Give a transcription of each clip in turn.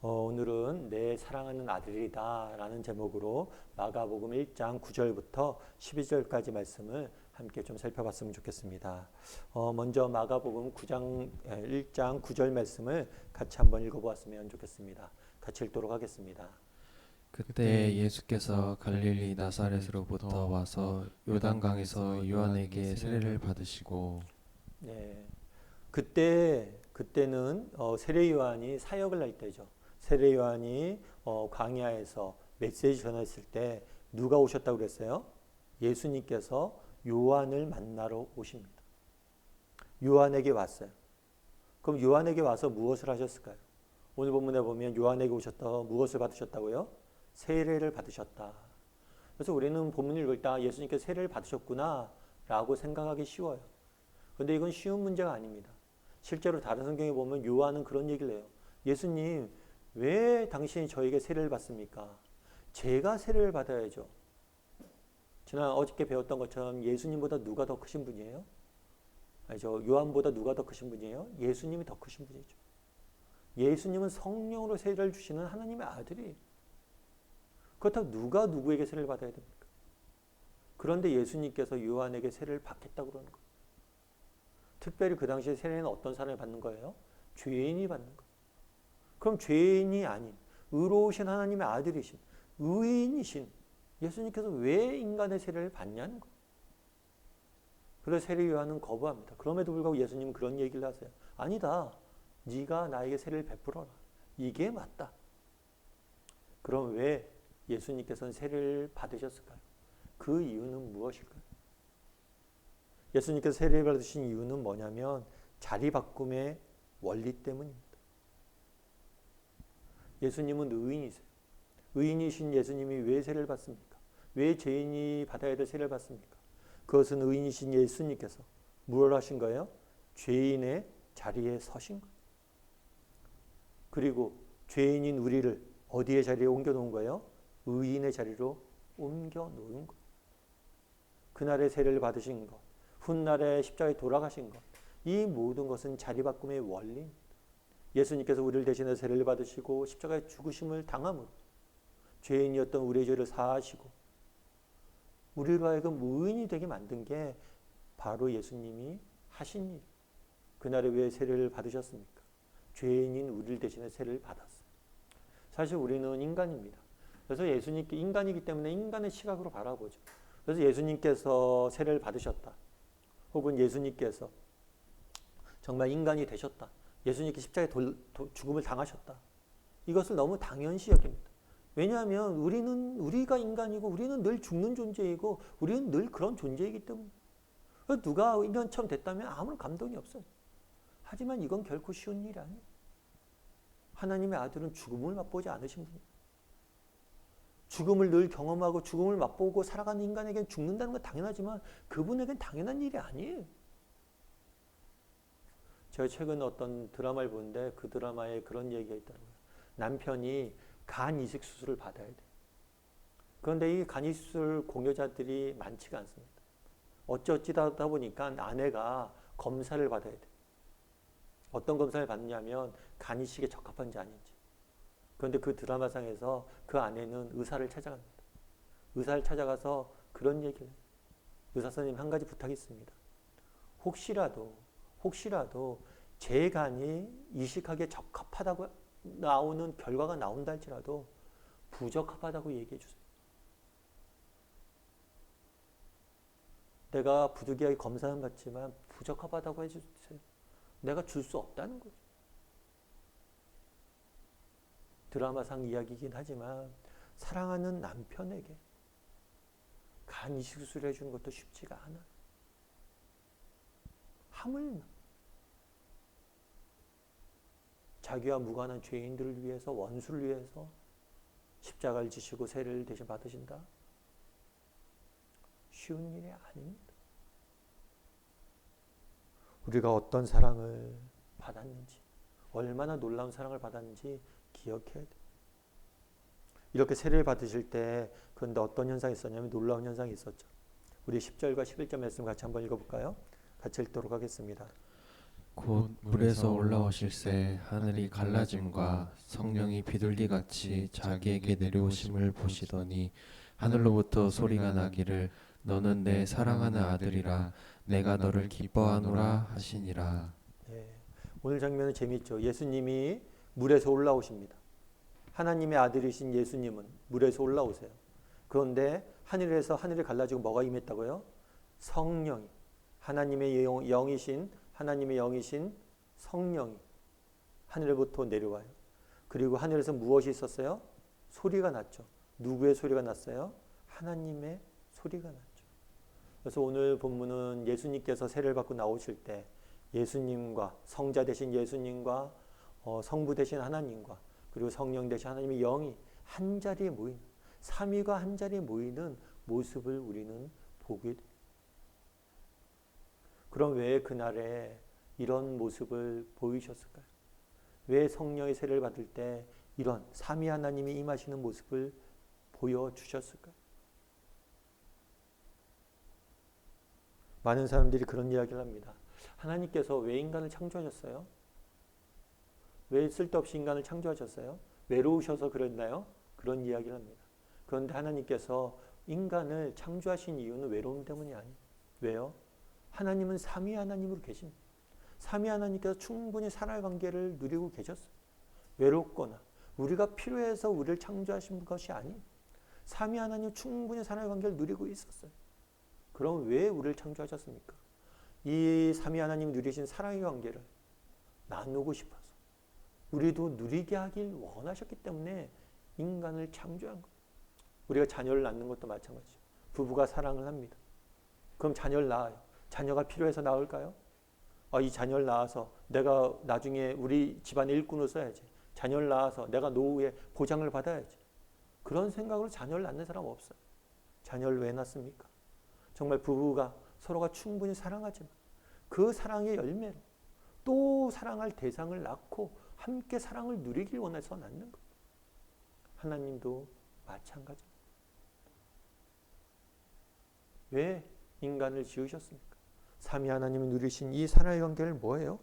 오늘은 내 사랑하는 아들이다 라는 제목으로 마가복음 1장 9절부터 12절까지 말씀을 함께 좀 살펴봤으면 좋겠습니다. 먼저 마가복음 1장 9절 말씀을 같이 한번 읽어보았으면 좋겠습니다. 같이 읽도록 하겠습니다. 그때 예수께서 갈릴리 나사렛으로부터 와서 요단강에서 요한에게 세례를 받으시고 네, 그때는 세례 요한이 사역을 할 때죠. 세례 요한이 광야에서 메시지 전했을 때 누가 오셨다고 그랬어요? 예수님께서 요한을 만나러 오십니다. 요한에게 왔어요. 그럼 요한에게 와서 무엇을 하셨을까요? 오늘 본문에 보면 요한에게 오셨다 무엇을 받으셨다고요? 세례를 받으셨다. 그래서 우리는 본문을 읽을 때 예수님께서 세례를 받으셨구나 라고 생각하기 쉬워요. 그런데 이건 쉬운 문제가 아닙니다. 실제로 다른 성경에 보면 요한은 그런 얘기를 해요. 예수님, 왜 당신이 저에게 세례를 받습니까? 제가 세례를 받아야죠. 어저께 배웠던 것처럼 예수님보다 누가 더 크신 분이에요? 아니죠. 요한보다 누가 더 크신 분이에요? 예수님이 더 크신 분이죠. 예수님은 성령으로 세례를 주시는 하나님의 아들이에요. 그렇다고 누가 누구에게 세례를 받아야 됩니까? 그런데 예수님께서 요한에게 세례를 받겠다고 그러는 거예요. 특별히 그 당시에 세례는 어떤 사람이 받는 거예요? 죄인이 받는 거예요. 그럼 죄인이 아닌 의로우신 하나님의 아들이신 의인이신 예수님께서 왜 인간의 세례를 받냐는 거예요. 그래서 세례 요한은 거부합니다. 그럼에도 불구하고 예수님은 그런 얘기를 하세요. 아니다. 네가 나에게 세례를 베풀어라. 이게 맞다. 그럼 왜 예수님께서는 세례를 받으셨을까요? 그 이유는 무엇일까요? 예수님께서 세례를 받으신 이유는 뭐냐면 자리바꿈의 원리 때문입니다. 예수님은 의인이세요. 의인이신 예수님이 왜 세례를 받습니까? 왜 죄인이 받아야 될 세례를 받습니까? 그것은 의인이신 예수님께서 무엇을 하신 거예요? 죄인의 자리에 서신 거예요. 그리고 죄인인 우리를 어디의 자리에 옮겨 놓은 거예요? 의인의 자리로 옮겨 놓은 거예요. 그날의 세례를 받으신 것, 훗날에 십자가에 돌아가신 것, 이 모든 것은 자리바꿈의 원리입니다. 예수님께서 우리를 대신해 세례를 받으시고 십자가에 죽으심을 당함으로 죄인이었던 우리의 죄를 사하시고 우리로 하여금 의인이 되게 만든 게 바로 예수님이 하신 일. 그날에 왜 세례를 받으셨습니까? 죄인인 우리를 대신해 세례를 받았어요. 사실 우리는 인간입니다. 그래서 예수님께 인간이기 때문에 인간의 시각으로 바라보죠. 그래서 예수님께서 세례를 받으셨다. 혹은 예수님께서 정말 인간이 되셨다. 예수님께 십자가에 죽음을 당하셨다. 이것을 너무 당연시 여깁니다. 왜냐하면 우리가 인간이고 우리는 늘 죽는 존재이고 우리는 늘 그런 존재이기 때문에 누가 인간처럼 됐다면 아무런 감동이 없어요. 하지만 이건 결코 쉬운 일이 아니에요. 하나님의 아들은 죽음을 맛보지 않으신 분이에요. 죽음을 늘 경험하고 죽음을 맛보고 살아가는 인간에게는 죽는다는 건 당연하지만 그분에겐 당연한 일이 아니에요. 제가 최근 어떤 드라마를 보는데 그 드라마에 그런 얘기가 있더라고요. 남편이 간 이식 수술을 받아야 돼요. 그런데 이 간 이식 수술 공여자들이 많지가 않습니다. 어찌하다 보니까 아내가 검사를 받아야 돼요. 어떤 검사를 받느냐면 간 이식에 적합한지 아닌지. 그런데 그 드라마상에서 그 아내는 의사를 찾아갑니다. 의사를 찾아가서 그런 얘기를 해요. 의사 선생님, 한 가지 부탁이 있습니다. 혹시라도 제 간이 이식하기에 적합하다고 나오는 결과가 나온다 할지라도 부적합하다고 얘기해 주세요. 내가 부득이하게 검사는 받지만 부적합하다고 해주세요. 내가 줄 수 없다는 거죠. 드라마상 이야기이긴 하지만 사랑하는 남편에게 간 이식 수술을 해주는 것도 쉽지가 않아요. 하물며 자기와 무관한 죄인들을 위해서 원수를 위해서 십자가를 지시고 세례를 대신 받으신다? 쉬운 일이 아닙니다. 우리가 어떤 사랑을 받았는지 얼마나 놀라운 사랑을 받았는지 기억해야 돼요. 이렇게 세례를 받으실 때 그런데 어떤 현상이 있었냐면 놀라운 현상이 있었죠. 우리 10절과 11절 말씀 같이 한번 읽어볼까요? 같이 읽도록 하겠습니다. 곧 물에서 올라오실새 하늘이 갈라짐과 성령이 비둘기같이 자기에게 내려오심을 보시더니 하늘로부터 소리가 나기를 너는 내 사랑하는 아들이라 내가 너를 기뻐하노라 하시니라. 예, 오늘 장면은 재미있죠. 예수님이 물에서 올라오십니다. 하나님의 아들이신 예수님은 물에서 올라오세요. 그런데 하늘에서 하늘이 갈라지고 뭐가 임했다고요? 성령이, 하나님의 영이신 성령이 하늘로부터 내려와요. 그리고 하늘에서 무엇이 있었어요? 소리가 났죠. 누구의 소리가 났어요? 하나님의 소리가 났죠. 그래서 오늘 본문은 예수님께서 세례를 받고 나오실 때 예수님과 성자 되신 예수님과 성부 되신 하나님과 그리고 성령 되신 하나님의 영이 한 자리에 모이는, 삼위가 한 자리에 모이는 모습을 우리는 보게 돼요. 그럼 왜 그날에 이런 모습을 보이셨을까요? 왜 성령의 세례를 받을 때 이런 삼위 하나님이 임하시는 모습을 보여주셨을까요? 많은 사람들이 그런 이야기를 합니다. 하나님께서 왜 인간을 창조하셨어요? 왜 쓸데없이 인간을 창조하셨어요? 외로우셔서 그랬나요? 그런 이야기를 합니다. 그런데 하나님께서 인간을 창조하신 이유는 외로움 때문이 아니에요. 왜요? 하나님은 삼위 하나님으로 계십니다. 삼위 하나님께서 충분히 사랑의 관계를 누리고 계셨어요. 외롭거나 우리가 필요해서 우리를 창조하신 것이 아니에요. 삼위 하나님 충분히 사랑의 관계를 누리고 있었어요. 그럼 왜 우리를 창조하셨습니까? 이 삼위 하나님이 누리신 사랑의 관계를 나누고 싶어서 우리도 누리게 하길 원하셨기 때문에 인간을 창조한 거예요. 우리가 자녀를 낳는 것도 마찬가지죠. 부부가 사랑을 합니다. 그럼 자녀를 낳아요. 자녀가 필요해서 낳을까요? 이 자녀를 낳아서 내가 나중에 우리 집안의 일꾼을 써야지. 자녀를 낳아서 내가 노후에 보장을 받아야지. 그런 생각으로 자녀를 낳는 사람 없어요. 자녀를 왜 낳습니까? 정말 부부가 서로가 충분히 사랑하지만 그 사랑의 열매로 또 사랑할 대상을 낳고 함께 사랑을 누리길 원해서 낳는 거예요. 하나님도 마찬가지입니다. 왜 인간을 지으셨습니까? 삼위 하나님이 누리신 이 사랑의 관계를 뭐예요?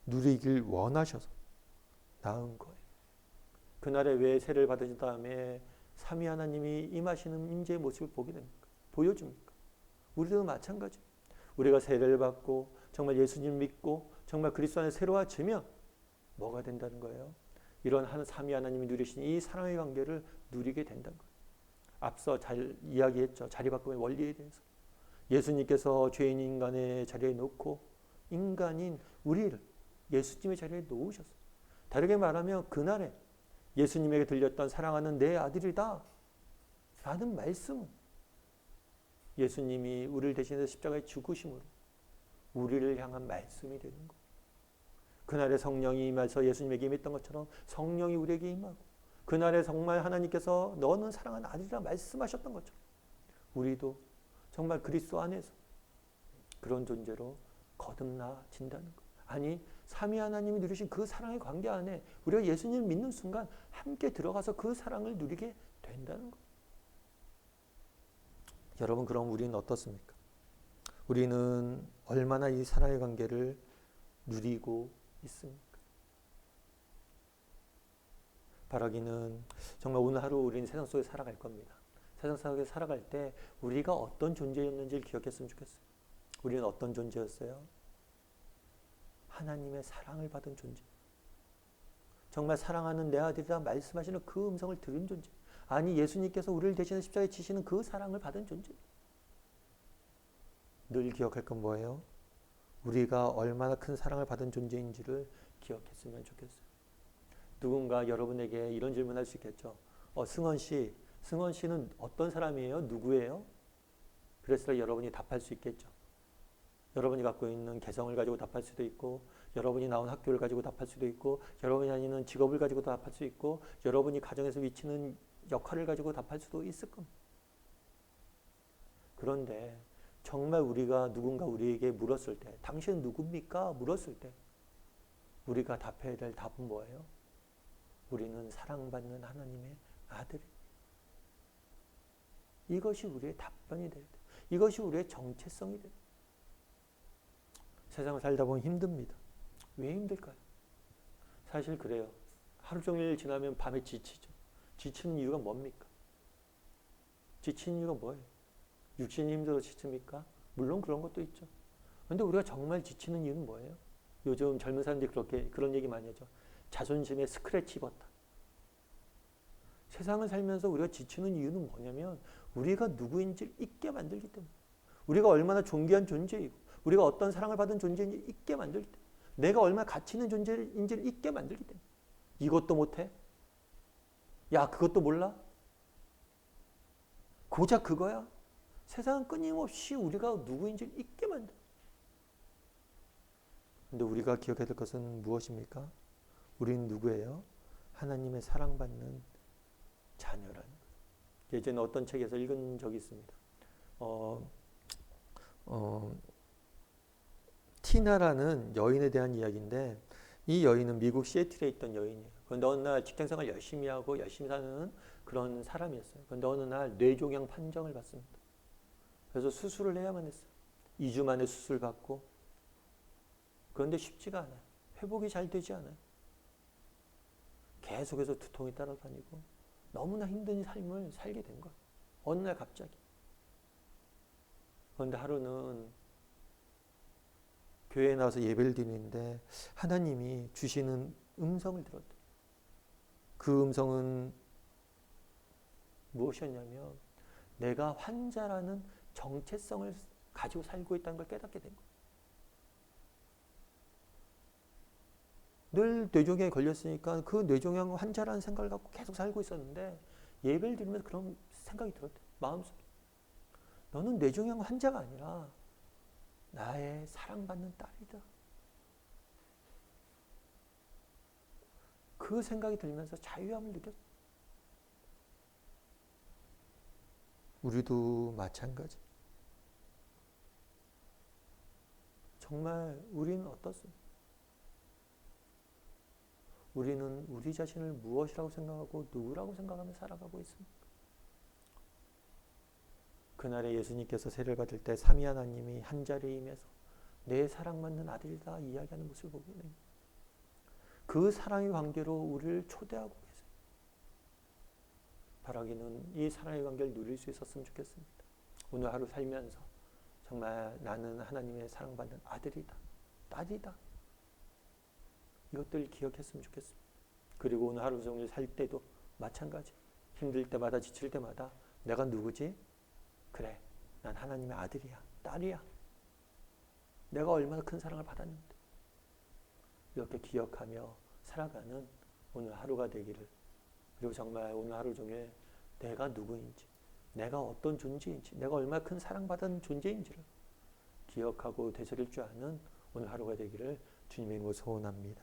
누리길 원하셔서 낳은 거예요. 그날에 왜 세례를 받으신 다음에 삼위 하나님이 임하시는 임재의 모습을 보게 됩니까? 보여줍니까? 우리도 마찬가지. 우리가 세례를 받고 정말 예수님 믿고 정말 그리스도 안에 새로워지면 뭐가 된다는 거예요? 이런 삼위 하나님이 누리신 이 사랑의 관계를 누리게 된다는 거예요. 앞서 잘 이야기했죠. 자리바꿈의 원리에 대해서. 예수님께서 죄인 인간의 자리에 놓고 인간인 우리를 예수님의 자리에 놓으셨어요. 다르게 말하면 그날에 예수님에게 들렸던 사랑하는 내 아들이다 라는 말씀은 예수님이 우리를 대신해서 십자가에 죽으심으로 우리를 향한 말씀이 되는 거예요. 그날에 성령이 임해서 예수님에게 임했던 것처럼 성령이 우리에게 임하고 그날에 정말 하나님께서 너는 사랑하는 아들이라 말씀하셨던 것처럼 우리도 정말 그리스도 안에서 그런 존재로 거듭나진다는 것. 아니 삼위 하나님이 누리신 그 사랑의 관계 안에 우리가 예수님을 믿는 순간 함께 들어가서 그 사랑을 누리게 된다는 것. 여러분 그럼 우리는 어떻습니까? 우리는 얼마나 이 사랑의 관계를 누리고 있습니까? 바라기는 정말 오늘 하루 우리는 세상 속에 살아갈 겁니다. 세상 속에 살아갈 때 우리가 어떤 존재였는지를 기억했으면 좋겠어요. 우리는 어떤 존재였어요? 하나님의 사랑을 받은 존재. 정말 사랑하는 내 아들이라 말씀하시는 그 음성을 들은 존재. 아니 예수님께서 우리를 대신해 십자가에 지시는 그 사랑을 받은 존재. 늘 기억할 건 뭐예요? 우리가 얼마나 큰 사랑을 받은 존재인지를 기억했으면 좋겠어요. 누군가 여러분에게 이런 질문을 할 수 있겠죠. 승원 씨는 어떤 사람이에요? 누구예요? 그랬을 때 여러분이 답할 수 있겠죠. 여러분이 갖고 있는 개성을 가지고 답할 수도 있고 여러분이 나온 학교를 가지고 답할 수도 있고 여러분이 다니는 직업을 가지고 답할 수 있고 여러분이 가정에서 위치는 역할을 가지고 답할 수도 있을 겁니다. 그런데 정말 우리가 누군가 우리에게 물었을 때 당신은 누굽니까? 물었을 때 우리가 답해야 될 답은 뭐예요? 우리는 사랑받는 하나님의 아들입니다. 이것이 우리의 답변이 돼야 돼요. 이것이 우리의 정체성이 돼요. 세상을 살다 보면 힘듭니다. 왜 힘들까요? 사실 그래요. 하루 종일 지나면 밤에 지치죠. 지치는 이유가 뭡니까? 지치는 이유가 뭐예요? 육신이 힘들어서 지칩니까? 물론 그런 것도 있죠. 근데 우리가 정말 지치는 이유는 뭐예요? 요즘 젊은 사람들이 그런 얘기 많이 하죠. 자존심에 스크래치 입었다. 세상을 살면서 우리가 지치는 이유는 뭐냐면 우리가 누구인지를 잊게 만들기 때문에, 우리가 얼마나 존귀한 존재이고 우리가 어떤 사랑을 받은 존재인지 잊게 만들기 때문에, 내가 얼마나 가치 있는 존재인지를 잊게 만들기 때문에. 이것도 못해? 야, 그것도 몰라? 고작 그거야? 세상은 끊임없이 우리가 누구인지를 잊게 만들어. 근데 우리가 기억해야 될 것은 무엇입니까? 우리는 누구예요? 하나님의 사랑받는 자녀라는 거예요. 예전에 어떤 책에서 읽은 적이 있습니다. 티나라는 여인에 대한 이야기인데, 이 여인은 미국 시애틀에 있던 여인이에요. 그런데 어느 날 직장생활 열심히 하고 열심히 사는 그런 사람이었어요. 그런데 어느 날 뇌종양 판정을 받습니다. 그래서 수술을 해야만 했어요. 2주 만에 수술 받고. 그런데 쉽지가 않아요. 회복이 잘 되지 않아요. 계속해서 두통이 따라다니고 너무나 힘든 삶을 살게 된 거예요. 어느 날 갑자기. 그런데 하루는 교회에 나와서 예배를 드리는데 하나님이 주시는 음성을 들었대요. 그 음성은 무엇이었냐면 내가 환자라는 정체성을 가지고 살고 있다는 걸 깨닫게 된 거예요. 늘 뇌종양에 걸렸으니까 그 뇌종양 환자라는 생각을 갖고 계속 살고 있었는데 예배를 드리면서 그런 생각이 들었대요. 마음속에. 너는 뇌종양 환자가 아니라 나의 사랑받는 딸이다. 그 생각이 들면서 자유함을 느꼈어요. 우리도 마찬가지. 정말 우리는 어떻습니까? 우리는 우리 자신을 무엇이라고 생각하고 누구라고 생각하며 살아가고 있습니까? 그날에 예수님께서 세례를 받을 때 삼위 하나님이 한 자리에 임해서 내 사랑받는 아들이다 이야기하는 모습을 보게 됩니다. 그 사랑의 관계로 우리를 초대하고 계세요. 바라기는 이 사랑의 관계를 누릴 수 있었으면 좋겠습니다. 오늘 하루 살면서 정말 나는 하나님의 사랑받는 아들이다, 딸이다. 이것들 기억했으면 좋겠습니다. 그리고 오늘 하루 종일 살 때도 마찬가지. 힘들 때마다 지칠 때마다 내가 누구지? 그래, 난 하나님의 아들이야, 딸이야. 내가 얼마나 큰 사랑을 받았는데. 이렇게 기억하며 살아가는 오늘 하루가 되기를. 그리고 정말 오늘 하루 종일 내가 누구인지, 내가 어떤 존재인지, 내가 얼마나 큰 사랑받은 존재인지를 기억하고 되새길 줄 아는 오늘 하루가 되기를 주님의 이름으로 소원합니다.